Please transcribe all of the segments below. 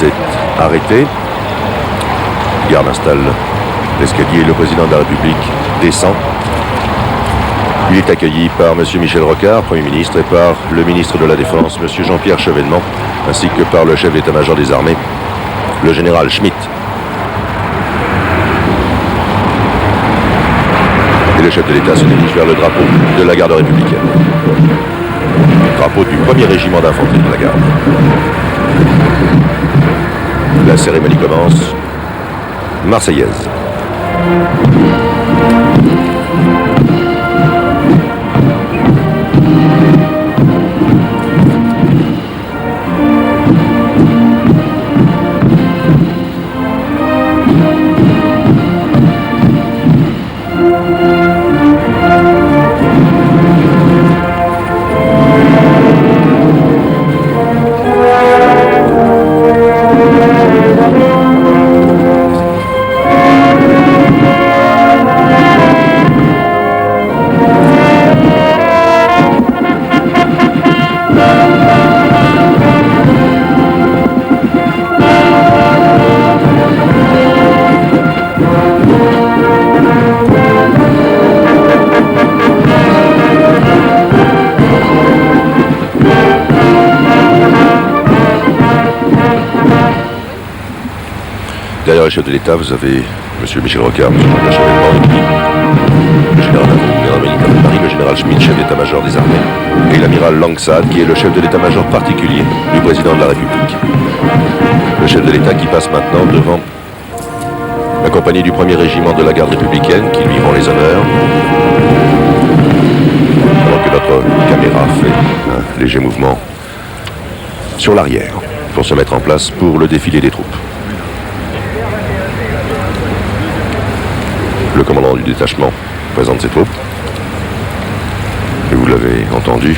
s'est arrêté. La garde installe l'escalier. Le président de la République descend. Il est accueilli par M. Michel Rocard, Premier ministre, et par le ministre de la Défense, M. Jean-Pierre Chevènement, ainsi que par le chef d'état-major des armées, le général Schmitt. Et le chef de l'État se dirige vers le drapeau de la garde républicaine. Drapeau du premier régiment d'infanterie de la garde. La cérémonie commence. Marseillaise. Derrière le chef de l'État, vous avez M. Michel Rocard, M. Jean-Pierre Chevènement, et puis le général d'infanterie militaire de Paris, le général Schmitt, chef d'état-major des armées, et l'amiral Langsad, qui est le chef de l'état-major particulier du président de la République. Le chef de l'État qui passe maintenant devant la compagnie du premier régiment de la garde républicaine, qui lui rend les honneurs, alors que notre caméra fait un léger mouvement sur l'arrière pour se mettre en place pour le défilé des troupes. Le commandant du détachement présente ses troupes. Et vous l'avez entendu,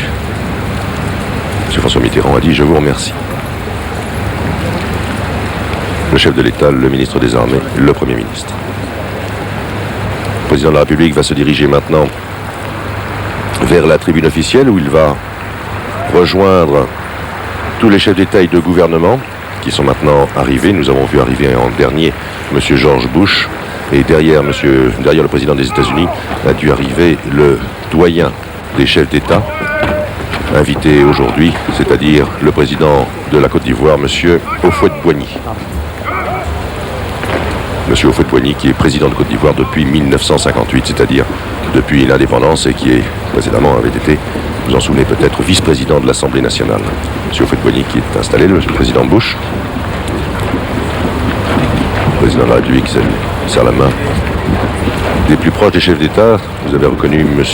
M. François Mitterrand a dit « Je vous remercie ». Le chef de l'État, le ministre des Armées, le Premier ministre. Le président de la République va se diriger maintenant vers la tribune officielle où il va rejoindre tous les chefs d'État et de gouvernement qui sont maintenant arrivés. Nous avons vu arriver en dernier M. George Bush. Et derrière le président des États-Unis a dû arriver le doyen des chefs d'État, invité aujourd'hui, c'est-à-dire le président de la Côte d'Ivoire, M. Houphouët-Boigny. M. Houphouët-Boigny qui est président de Côte d'Ivoire depuis 1958, c'est-à-dire depuis l'indépendance et qui précédemment avait été, vous vous en souvenez peut-être, vice-président de l'Assemblée nationale. M. Houphouët-Boigny qui est installé, le président Bush. Le président de la République serre la main des plus proches des chefs d'État. Vous avez reconnu M.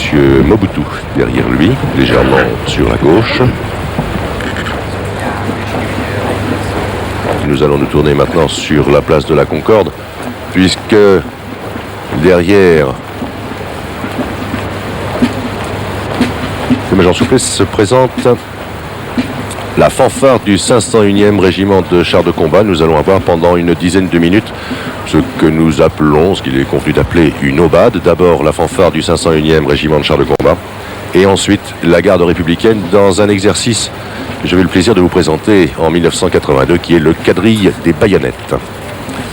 Mobutu derrière lui, légèrement sur la gauche. Nous allons nous tourner maintenant sur la place de la Concorde, puisque derrière le major Souplesse se présente la fanfare du 501e régiment de chars de combat. Nous allons avoir pendant une dizaine de minutes ce que nous appelons, ce qu'il est convenu d'appeler une aubade. D'abord la fanfare du 501e régiment de chars de combat et ensuite la garde républicaine dans un exercice que j'avais le plaisir de vous présenter en 1982 qui est le quadrille des baïonnettes.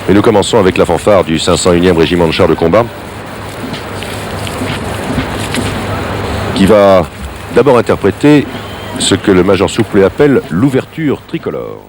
Et nous commençons avec la fanfare du 501e régiment de chars de combat qui va d'abord interpréter ce que le major Souplé appelle l'ouverture tricolore.